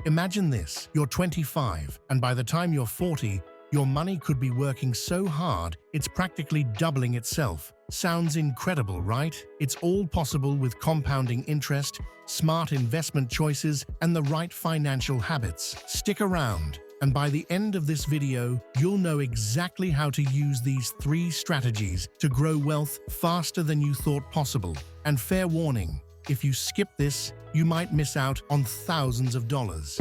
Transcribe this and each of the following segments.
Imagine this, you're 25, and by the time you're 40, your money could be working so hard, it's practically doubling itself. Sounds incredible, right? It's all possible with compounding interest, smart investment choices, and the right financial habits. Stick around, and by the end of this video, you'll know exactly how to use these 3 strategies to grow wealth faster than you thought possible. And fair warning, if you skip this, you might miss out on thousands of dollars.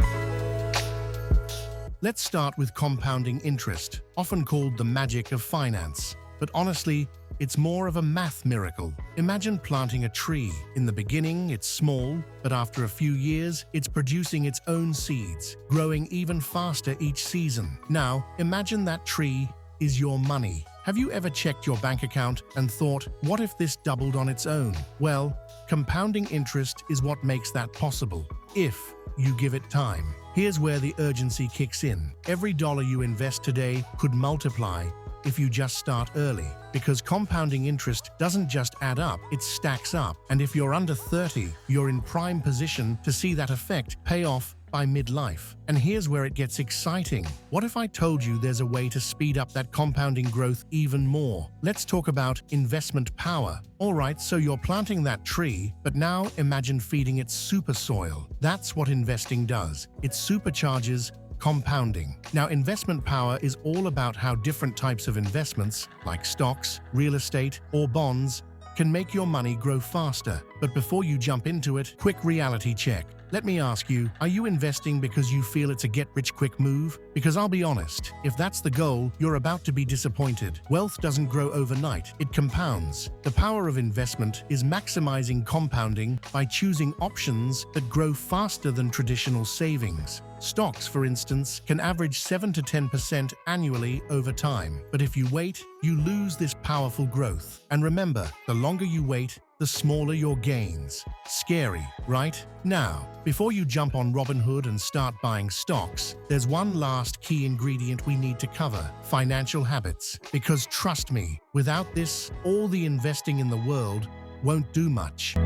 Let's start with compounding interest, often called the magic of finance. But honestly, it's more of a math miracle. Imagine planting a tree. In the beginning, it's small, but after a few years, it's producing its own seeds, growing even faster each season. Now, imagine that tree is your money. Have you ever checked your bank account and thought, what if this doubled on its own? Well, compounding interest is what makes that possible, if you give it time. Here's where the urgency kicks in. Every dollar you invest today could multiply if you just start early. Because compounding interest doesn't just add up, it stacks up. And if you're under 30, you're in prime position to see that effect pay off by midlife. And here's where it gets exciting. What if I told you there's a way to speed up that compounding growth even more? Let's talk about investment power. Alright, so you're planting that tree, but now imagine feeding it super soil. That's what investing does. It supercharges compounding. Now, investment power is all about how different types of investments, like stocks, real estate, or bonds, can make your money grow faster. But before you jump into it, quick reality check. Let me ask you, are you investing because you feel it's a get-rich-quick move? Because I'll be honest, if that's the goal, you're about to be disappointed. Wealth doesn't grow overnight, it compounds. The power of investment is maximizing compounding by choosing options that grow faster than traditional savings. Stocks, for instance, can average 7 to 10% annually over time. But if you wait, you lose this powerful growth. And remember, the longer you wait, the smaller your gains. Scary, right? Now, before you jump on Robinhood and start buying stocks, there's one last key ingredient we need to cover: financial habits. Because trust me, without this, all the investing in the world won't do much.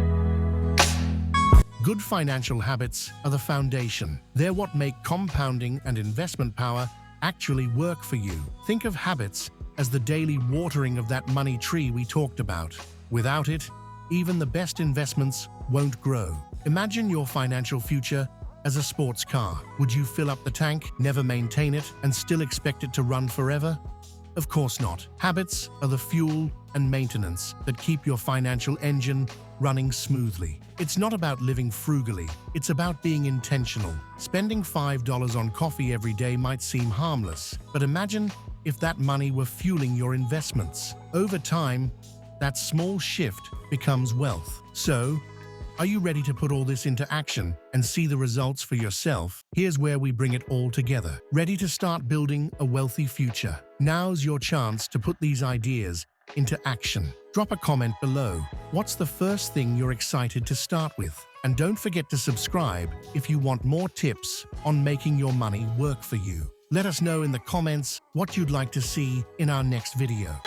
Good financial habits are the foundation. They're what make compounding and investment power actually work for you. Think of habits as the daily watering of that money tree we talked about. Without it, even the best investments won't grow. Imagine your financial future as a sports car. Would you fill up the tank, never maintain it, and still expect it to run forever? Of course not. Habits are the fuel and maintenance that keep your financial engine running smoothly. It's not about living frugally, it's about being intentional. Spending $5 on coffee every day might seem harmless, but imagine if that money were fueling your investments. Over time, that small shift becomes wealth. So, are you ready to put all this into action and see the results for yourself? Here's where we bring it all together. Ready to start building a wealthy future? Now's your chance to put these ideas into action. Drop a comment below. What's the first thing you're excited to start with? And don't forget to subscribe if you want more tips on making your money work for you. Let us know in the comments what you'd like to see in our next video.